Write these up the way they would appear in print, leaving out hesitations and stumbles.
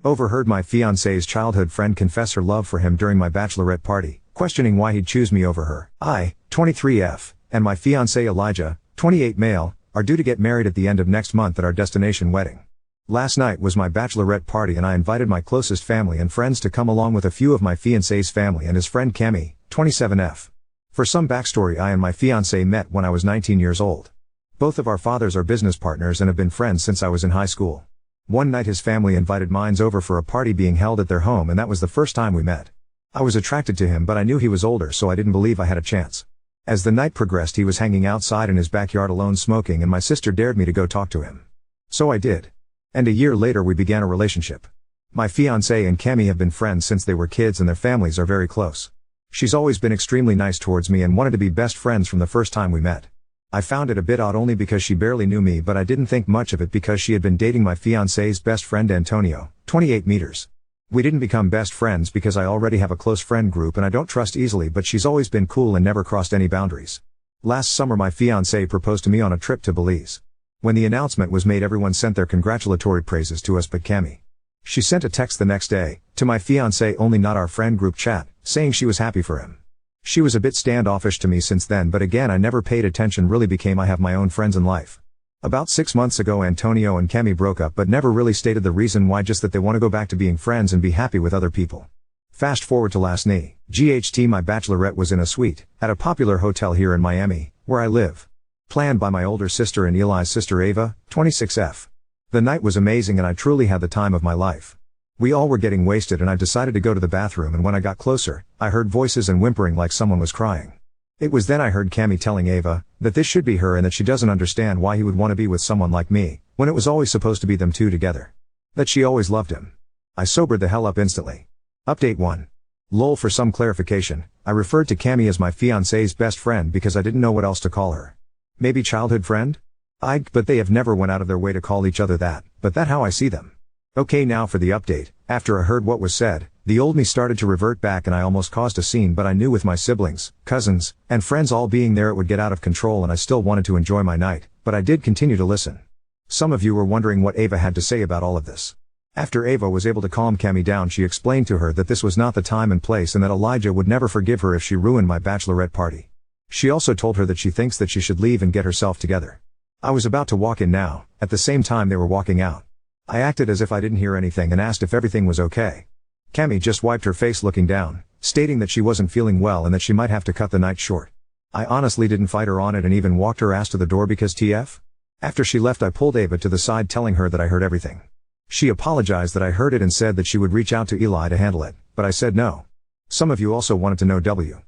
Overheard my fiancé's childhood friend confess her love for him during my bachelorette party, questioning why he'd choose me over her. I, 23F, and my fiancé Elijah, 28 male, are due to get married at the end of next month at our destination wedding. Last night was my bachelorette party and I invited my closest family and friends to come along with a few of my fiancé's family and his friend Cami, 27F. For some backstory, I and my fiancé met when I was 19 years old. Both of our fathers are business partners and have been friends since I was in high school. One night his family invited mine over for a party being held at their home and that was the first time we met. I was attracted to him but I knew he was older so I didn't believe I had a chance. As the night progressed he was hanging outside in his backyard alone smoking and my sister dared me to go talk to him. So I did. And a year later we began a relationship. My fiancé and Cami have been friends since they were kids and their families are very close. She's always been extremely nice towards me and wanted to be best friends from the first time we met. I found it a bit odd only because she barely knew me but I didn't think much of it because she had been dating my fiancé's best friend Antonio, 28 meters. We didn't become best friends because I already have a close friend group and I don't trust easily but she's always been cool and never crossed any boundaries. Last summer my fiancé proposed to me on a trip to Belize. When the announcement was made everyone sent their congratulatory praises to us but Cami. She sent a text the next day, to my fiancé only not our friend group chat, saying she was happy for him. She was a bit standoffish to me since then but again I never paid attention really became I have my own friends in life. About 6 months ago Antonio and Cami broke up but never really stated the reason why just that they want to go back to being friends and be happy with other people. Fast forward to last night, GHT my bachelorette was in a suite, at a popular hotel here in Miami, where I live. Planned by my older sister and Eli's sister Ava, 26F. The night was amazing and I truly had the time of my life. We all were getting wasted and I decided to go to the bathroom and when I got closer, I heard voices and whimpering like someone was crying. It was then I heard Cami telling Ava, that this should be her and that she doesn't understand why he would want to be with someone like me, when it was always supposed to be them two together. That she always loved him. I sobered the hell up instantly. Update 1. Lol for some clarification, I referred to Cami as my fiancé's best friend because I didn't know what else to call her. Maybe childhood friend? But they have never went out of their way to call each other that, but that how I see them. Okay now for the update. After I heard what was said, the old me started to revert back and I almost caused a scene but I knew with my siblings, cousins, and friends all being there it would get out of control and I still wanted to enjoy my night, but I did continue to listen. Some of you were wondering what Ava had to say about all of this. After Ava was able to calm Cami down she explained to her that this was not the time and place and that Elijah would never forgive her if she ruined my bachelorette party. She also told her that she thinks that she should leave and get herself together. I was about to walk in now, at the same time they were walking out. I acted as if I didn't hear anything and asked if everything was okay. Cami just wiped her face looking down, stating that she wasn't feeling well and that she might have to cut the night short. I honestly didn't fight her on it and even walked her ass to the door because TF? After she left I pulled Ava to the side telling her that I heard everything. She apologized that I heard it and said that she would reach out to Eli to handle it, but I said no. Some of you also wanted to know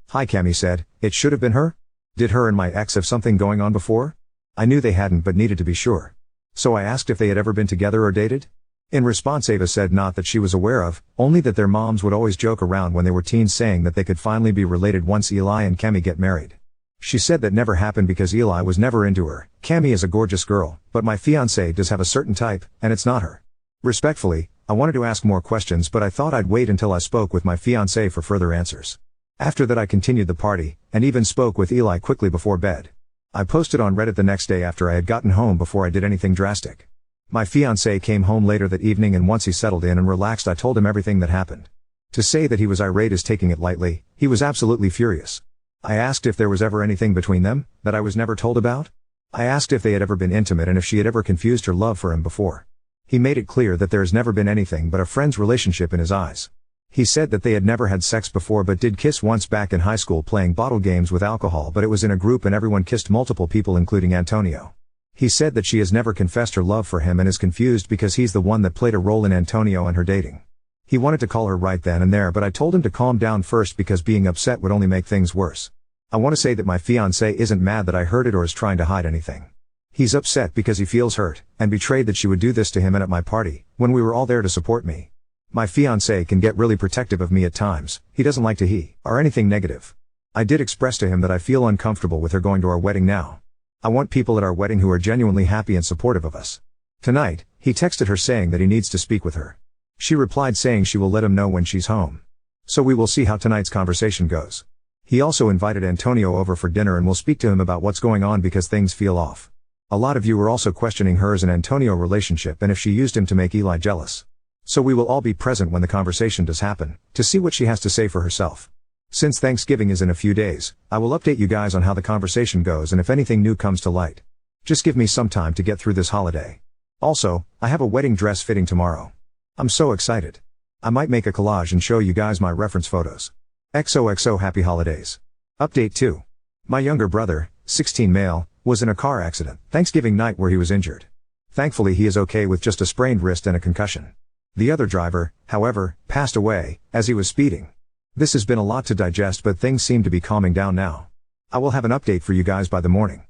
Hi Cami said, it should have been her? Did her and my ex have something going on before? I knew they hadn't but needed to be sure. So I asked if they had ever been together or dated? In response Ava said not that she was aware of, only that their moms would always joke around when they were teens saying that they could finally be related once Eli and Cami get married. She said that never happened because Eli was never into her. Cami is a gorgeous girl, but my fiancé does have a certain type, and it's not her. Respectfully, I wanted to ask more questions but I thought I'd wait until I spoke with my fiancé for further answers. After that I continued the party, and even spoke with Eli quickly before bed. I posted on Reddit the next day after I had gotten home before I did anything drastic. My fiancé came home later that evening and once he settled in and relaxed I told him everything that happened. To say that he was irate is taking it lightly, he was absolutely furious. I asked if there was ever anything between them, that I was never told about? I asked if they had ever been intimate and if she had ever confused her love for him before. He made it clear that there has never been anything but a friend's relationship in his eyes. He said that they had never had sex before but did kiss once back in high school playing bottle games with alcohol but it was in a group and everyone kissed multiple people including Antonio. He said that she has never confessed her love for him and is confused because he's the one that played a role in Antonio and her dating. He wanted to call her right then and there but I told him to calm down first because being upset would only make things worse. I want to say that my fiancé isn't mad that I heard it or is trying to hide anything. He's upset because he feels hurt and betrayed that she would do this to him and at my party, when we were all there to support me. My fiancé can get really protective of me at times, he doesn't like to or anything negative. I did express to him that I feel uncomfortable with her going to our wedding now. I want people at our wedding who are genuinely happy and supportive of us. Tonight, he texted her saying that he needs to speak with her. She replied saying she will let him know when she's home. So we will see how tonight's conversation goes. He also invited Antonio over for dinner and will speak to him about what's going on because things feel off. A lot of you were also questioning hers and Antonio relationship and if she used him to make Eli jealous. So we will all be present when the conversation does happen, to see what she has to say for herself. Since Thanksgiving is in a few days, I will update you guys on how the conversation goes and if anything new comes to light. Just give me some time to get through this holiday. Also, I have a wedding dress fitting tomorrow. I'm so excited. I might make a collage and show you guys my reference photos. XOXO happy holidays. Update 2. My younger brother, 16 male, was in a car accident Thanksgiving night where he was injured. Thankfully he is okay with just a sprained wrist and a concussion. The other driver, however, passed away, as he was speeding. This has been a lot to digest but things seem to be calming down now. I will have an update for you guys by the morning.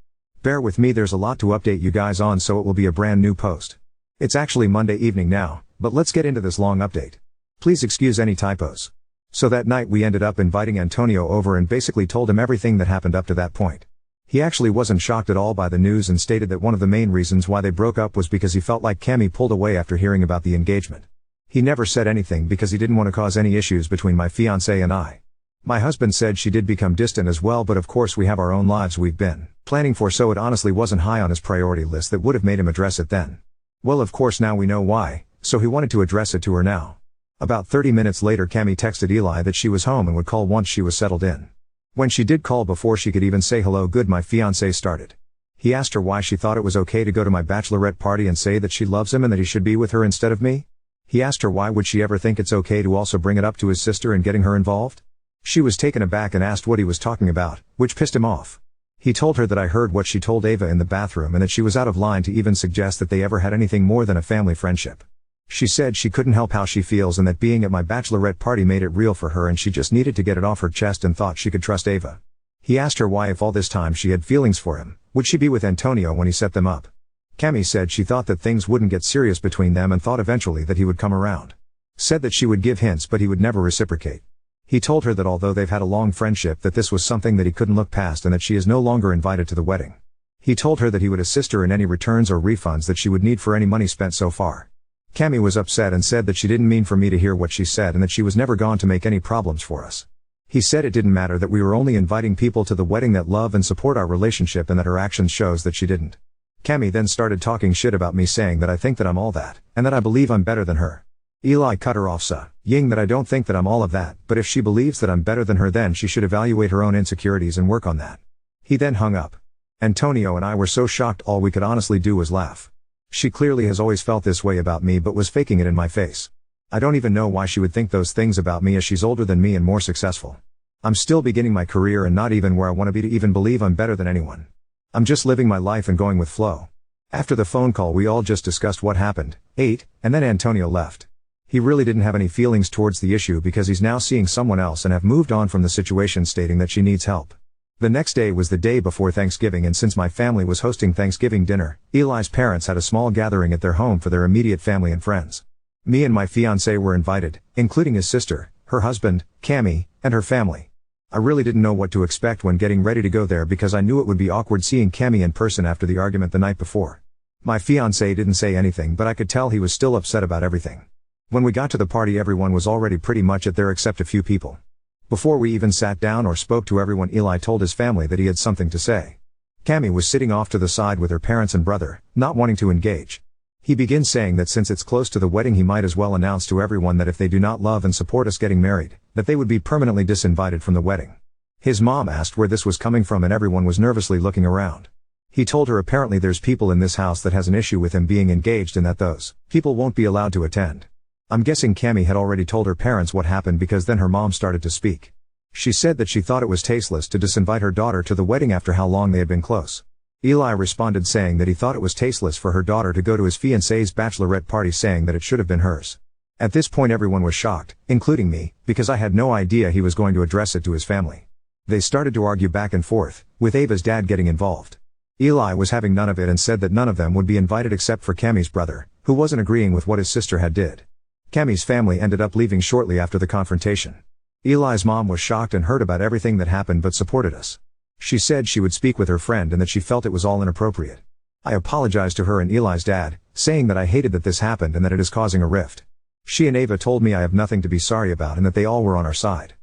Bear with me, there's a lot to update you guys on, so it will be a brand new post. It's actually Monday evening now, but let's get into this long update. Please excuse any typos. So that night we ended up inviting Antonio over and basically told him everything that happened up to that point. He actually wasn't shocked at all by the news and stated that one of the main reasons why they broke up was because he felt like Cami pulled away after hearing about the engagement. He never said anything because he didn't want to cause any issues between my fiancé and I. My husband said she did become distant as well, but of course we have our own lives we've been planning for, so it honestly wasn't high on his priority list that would have made him address it then. Well, of course now we know why, so he wanted to address it to her now. About 30 minutes later Cami texted Eli that she was home and would call once she was settled in. When she did call, before she could even say hello good, my fiancé started. He asked her why she thought it was okay to go to my bachelorette party and say that she loves him and that he should be with her instead of me. He asked her why would she ever think it's okay to also bring it up to his sister and getting her involved. She was taken aback and asked what he was talking about, which pissed him off. He told her that I heard what she told Ava in the bathroom and that she was out of line to even suggest that they ever had anything more than a family friendship. She said she couldn't help how she feels and that being at my bachelorette party made it real for her and she just needed to get it off her chest and thought she could trust Ava. He asked her why, if all this time she had feelings for him, would she be with Antonio when he set them up. Cami said she thought that things wouldn't get serious between them and thought eventually that he would come around. Said that she would give hints but he would never reciprocate. He told her that although they've had a long friendship that this was something that he couldn't look past and that she is no longer invited to the wedding. He told her that he would assist her in any returns or refunds that she would need for any money spent so far. Cami was upset and said that she didn't mean for me to hear what she said and that she was never gone to make any problems for us. He said it didn't matter, that we were only inviting people to the wedding that love and support our relationship and that her actions shows that she didn't. Cami then started talking shit about me, saying that I think that I'm all that, and that I believe I'm better than her. Eli cut her off, saying that I don't think that I'm all of that, but if she believes that I'm better than her then she should evaluate her own insecurities and work on that. He then hung up. Antonio and I were so shocked, all we could honestly do was laugh. She clearly has always felt this way about me but was faking it in my face. I don't even know why she would think those things about me as she's older than me and more successful. I'm still beginning my career and not even where I want to be to even believe I'm better than anyone. I'm just living my life and going with flow. After the phone call we all just discussed what happened, ate, and then Antonio left. He really didn't have any feelings towards the issue because he's now seeing someone else and have moved on from the situation, stating that she needs help. The next day was the day before Thanksgiving, and since my family was hosting Thanksgiving dinner, Eli's parents had a small gathering at their home for their immediate family and friends. Me and my fiancé were invited, including his sister, her husband, Cami, and her family. I really didn't know what to expect when getting ready to go there because I knew it would be awkward seeing Cami in person after the argument the night before. My fiancé didn't say anything, but I could tell he was still upset about everything. When we got to the party everyone was already pretty much at there except a few people. Before we even sat down or spoke to everyone, Eli told his family that he had something to say. Cami was sitting off to the side with her parents and brother, not wanting to engage. He begins saying that since it's close to the wedding he might as well announce to everyone that if they do not love and support us getting married, that they would be permanently disinvited from the wedding. His mom asked where this was coming from and everyone was nervously looking around. He told her apparently there's people in this house that has an issue with him being engaged and that those people won't be allowed to attend. I'm guessing Cami had already told her parents what happened because then her mom started to speak. She said that she thought it was tasteless to disinvite her daughter to the wedding after how long they had been close. Eli responded saying that he thought it was tasteless for her daughter to go to his fiancé's bachelorette party, saying that it should have been hers. At this point everyone was shocked, including me, because I had no idea he was going to address it to his family. They started to argue back and forth, with Ava's dad getting involved. Eli was having none of it and said that none of them would be invited except for Cami's brother, who wasn't agreeing with what his sister had did. Cami's family ended up leaving shortly after the confrontation. Eli's mom was shocked and heard about everything that happened but supported us. She said she would speak with her friend and that she felt it was all inappropriate. I apologized to her and Eli's dad, saying that I hated that this happened and that it is causing a rift. She and Ava told me I have nothing to be sorry about and that they all were on our side.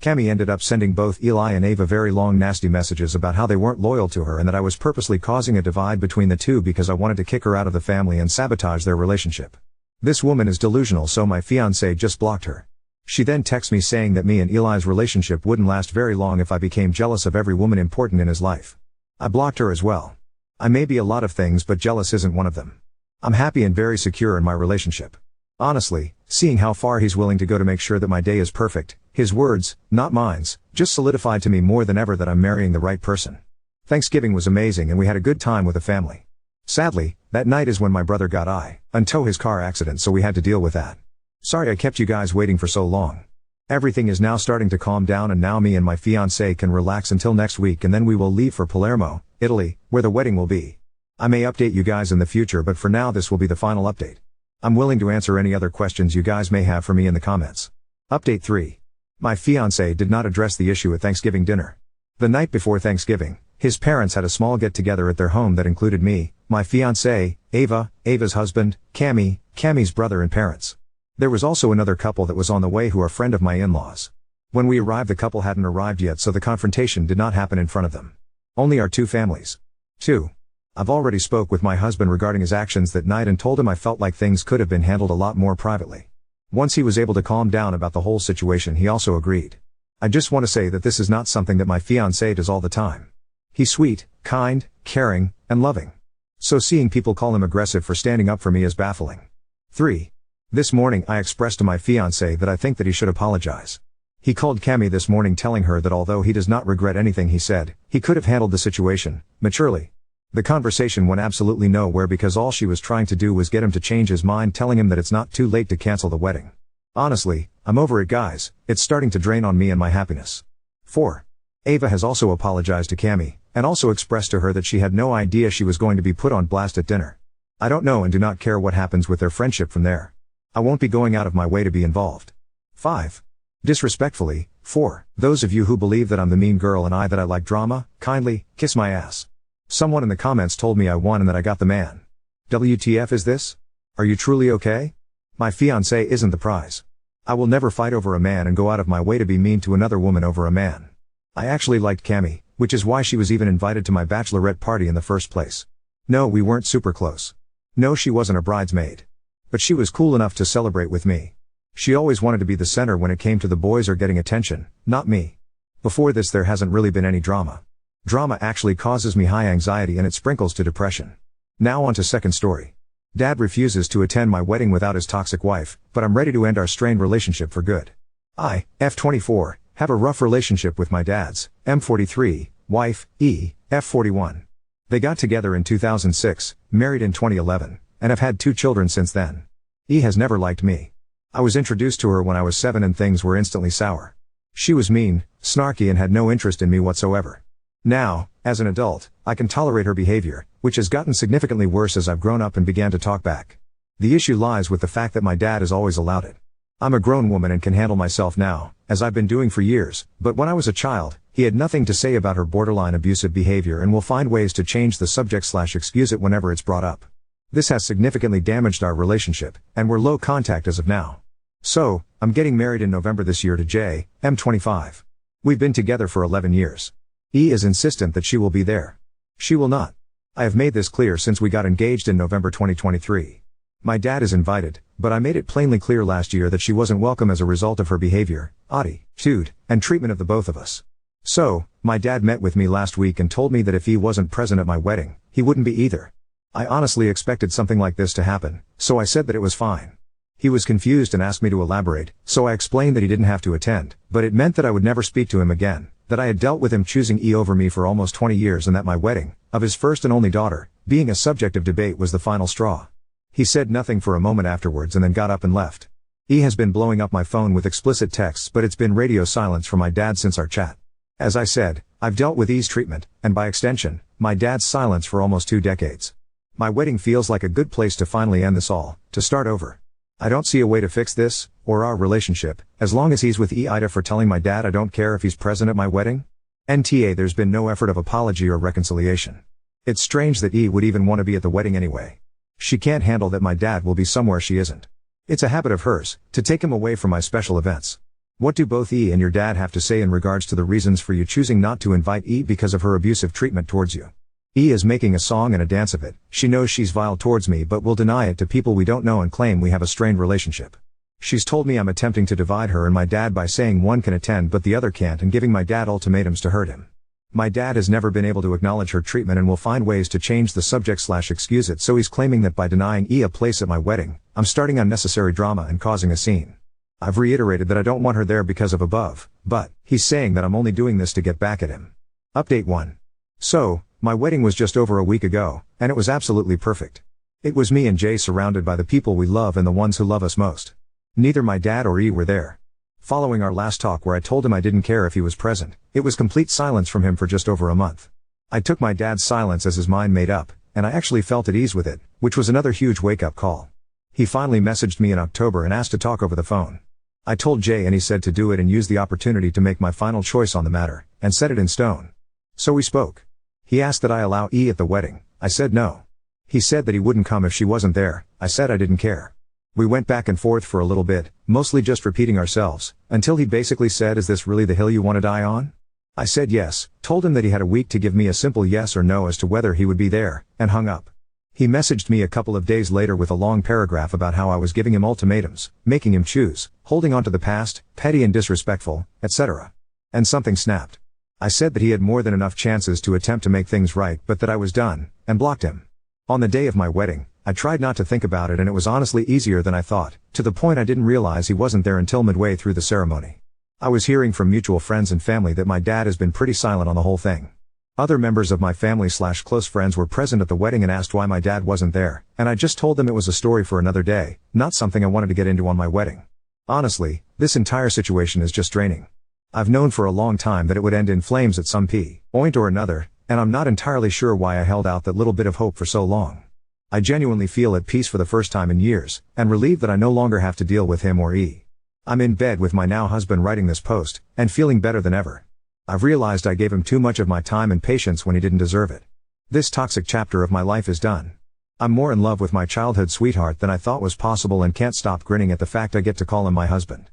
Cami ended up sending both Eli and Ava very long nasty messages about how they weren't loyal to her and that I was purposely causing a divide between the two because I wanted to kick her out of the family and sabotage their relationship. This woman is delusional, so my fiancé just blocked her. She then texts me saying that me and Eli's relationship wouldn't last very long if I became jealous of every woman important in his life. I blocked her as well. I may be a lot of things, but jealous isn't one of them. I'm happy and very secure in my relationship. Honestly, seeing how far he's willing to go to make sure that my day is perfect, his words, not mine's, just solidified to me more than ever that I'm marrying the right person. Thanksgiving was amazing and we had a good time with the family. Sadly, that night is when my brother got into his car accident, so we had to deal with that. Sorry I kept you guys waiting for so long. Everything is now starting to calm down and now me and my fiancé can relax until next week, and then we will leave for Palermo, Italy, where the wedding will be. I may update you guys in the future, but for now this will be the final update. I'm willing to answer any other questions you guys may have for me in the comments. Update 3. My fiancé did not address the issue at Thanksgiving dinner. The night before Thanksgiving, his parents had a small get-together at their home that included me, my fiancé, Ava, Ava's husband, Cami, Cami's brother and parents. There was also another couple that was on the way who are a friend of my in-laws. When we arrived, the couple hadn't arrived yet, so the confrontation did not happen in front of them. Only our two families. 2. I've already spoke with my husband regarding his actions that night and told him I felt like things could have been handled a lot more privately. Once he was able to calm down about the whole situation, he also agreed. I just want to say that this is not something that my fiancé does all the time. He's sweet, kind, caring, and loving. So seeing people call him aggressive for standing up for me is baffling. 3. This morning I expressed to my fiancé that I think that he should apologize. He called Cami this morning telling her that although he does not regret anything he said, he could have handled the situation maturely. The conversation went absolutely nowhere because all she was trying to do was get him to change his mind, telling him that it's not too late to cancel the wedding. Honestly, I'm over it, guys. It's starting to drain on me and my happiness. 4. Ava has also apologized to Cami, and also expressed to her that she had no idea she was going to be put on blast at dinner. I don't know and do not care what happens with their friendship from there. I won't be going out of my way to be involved. 5. Disrespectfully, 4. Those of you who believe that I'm the mean girl and that I like drama, kindly, kiss my ass. Someone in the comments told me I won and that I got the man. WTF is this? Are you truly okay? My fiancé isn't the prize. I will never fight over a man and go out of my way to be mean to another woman over a man. I actually liked Cami, which is why she was even invited to my bachelorette party in the first place. No, we weren't super close. No, she wasn't a bridesmaid. But she was cool enough to celebrate with me. She always wanted to be the center when it came to the boys or getting attention, not me. Before this there hasn't really been any drama. Drama actually causes me high anxiety and it sprinkles to depression. Now on to second story. Dad refuses to attend my wedding without his toxic wife, but I'm ready to end our strained relationship for good. I, F24, have a rough relationship with my dad's, M43, wife, E, F41. They got together in 2006, married in 2011, and have had 2 children since then. E has never liked me. I was introduced to her when I was 7 and things were instantly sour. She was mean, snarky and had no interest in me whatsoever. Now, as an adult, I can tolerate her behavior, which has gotten significantly worse as I've grown up and began to talk back. The issue lies with the fact that my dad has always allowed it. I'm a grown woman and can handle myself now, as I've been doing for years, but when I was a child, he had nothing to say about her borderline abusive behavior and will find ways to change the subject/excuse it whenever it's brought up. This has significantly damaged our relationship, and we're low contact as of now. So, I'm getting married in November this year to J, M25. We've been together for 11 years. E is insistent that she will be there. She will not. I have made this clear since we got engaged in November 2023. My dad is invited, but I made it plainly clear last year that she wasn't welcome as a result of her behavior, attitude, and treatment of the both of us. So, my dad met with me last week and told me that if he wasn't present at my wedding, he wouldn't be either. I honestly expected something like this to happen, so I said that it was fine. He was confused and asked me to elaborate, so I explained that he didn't have to attend, but it meant that I would never speak to him again, that I had dealt with him choosing E over me for almost 20 years and that my wedding, of his first and only daughter, being a subject of debate was the final straw. He said nothing for a moment afterwards and then got up and left. E has been blowing up my phone with explicit texts, but it's been radio silence from my dad since our chat. As I said, I've dealt with E's treatment, and by extension, my dad's silence for almost 2 decades. My wedding feels like a good place to finally end this all, to start over. I don't see a way to fix this, or our relationship, as long as he's with E. Ida for telling my dad I don't care if he's present at my wedding. NTA, there's been no effort of apology or reconciliation. It's strange that E would even want to be at the wedding anyway. She can't handle that my dad will be somewhere she isn't. It's a habit of hers, to take him away from my special events. What do both E and your dad have to say in regards to the reasons for you choosing not to invite E because of her abusive treatment towards you? E is making a song and a dance of it. She knows she's vile towards me but will deny it to people we don't know and claim we have a strained relationship. She's told me I'm attempting to divide her and my dad by saying one can attend but the other can't and giving my dad ultimatums to hurt him. My dad has never been able to acknowledge her treatment and will find ways to change the subject/excuse it, so he's claiming that by denying E a place at my wedding, I'm starting unnecessary drama and causing a scene. I've reiterated that I don't want her there because of above, but he's saying that I'm only doing this to get back at him. Update 1. So, my wedding was just over a week ago, and it was absolutely perfect. It was me and Jay surrounded by the people we love and the ones who love us most. Neither my dad or E were there. Following our last talk where I told him I didn't care if he was present, it was complete silence from him for just over a month. I took my dad's silence as his mind made up, and I actually felt at ease with it, which was another huge wake-up call. He finally messaged me in October and asked to talk over the phone. I told Jay and he said to do it and use the opportunity to make my final choice on the matter, and set it in stone. So we spoke. He asked that I allow E at the wedding. I said no. He said that he wouldn't come if she wasn't there. I said I didn't care. We went back and forth for a little bit, mostly just repeating ourselves, until he basically said, "Is this really the hill you want to die on?" I said yes, told him that he had a week to give me a simple yes or no as to whether he would be there, and hung up. He messaged me a couple of days later with a long paragraph about how I was giving him ultimatums, making him choose, holding on to the past, petty and disrespectful, etc. And something snapped. I said that he had more than enough chances to attempt to make things right but that I was done, and blocked him. On the day of my wedding, I tried not to think about it and it was honestly easier than I thought, to the point I didn't realize he wasn't there until midway through the ceremony. I was hearing from mutual friends and family that my dad has been pretty silent on the whole thing. Other members of my family/close friends were present at the wedding and asked why my dad wasn't there, and I just told them it was a story for another day, not something I wanted to get into on my wedding. Honestly, this entire situation is just draining. I've known for a long time that it would end in flames at some point or another, and I'm not entirely sure why I held out that little bit of hope for so long. I genuinely feel at peace for the first time in years, and relieved that I no longer have to deal with him or E. I'm in bed with my now husband writing this post, and feeling better than ever. I've realized I gave him too much of my time and patience when he didn't deserve it. This toxic chapter of my life is done. I'm more in love with my childhood sweetheart than I thought was possible and can't stop grinning at the fact I get to call him my husband.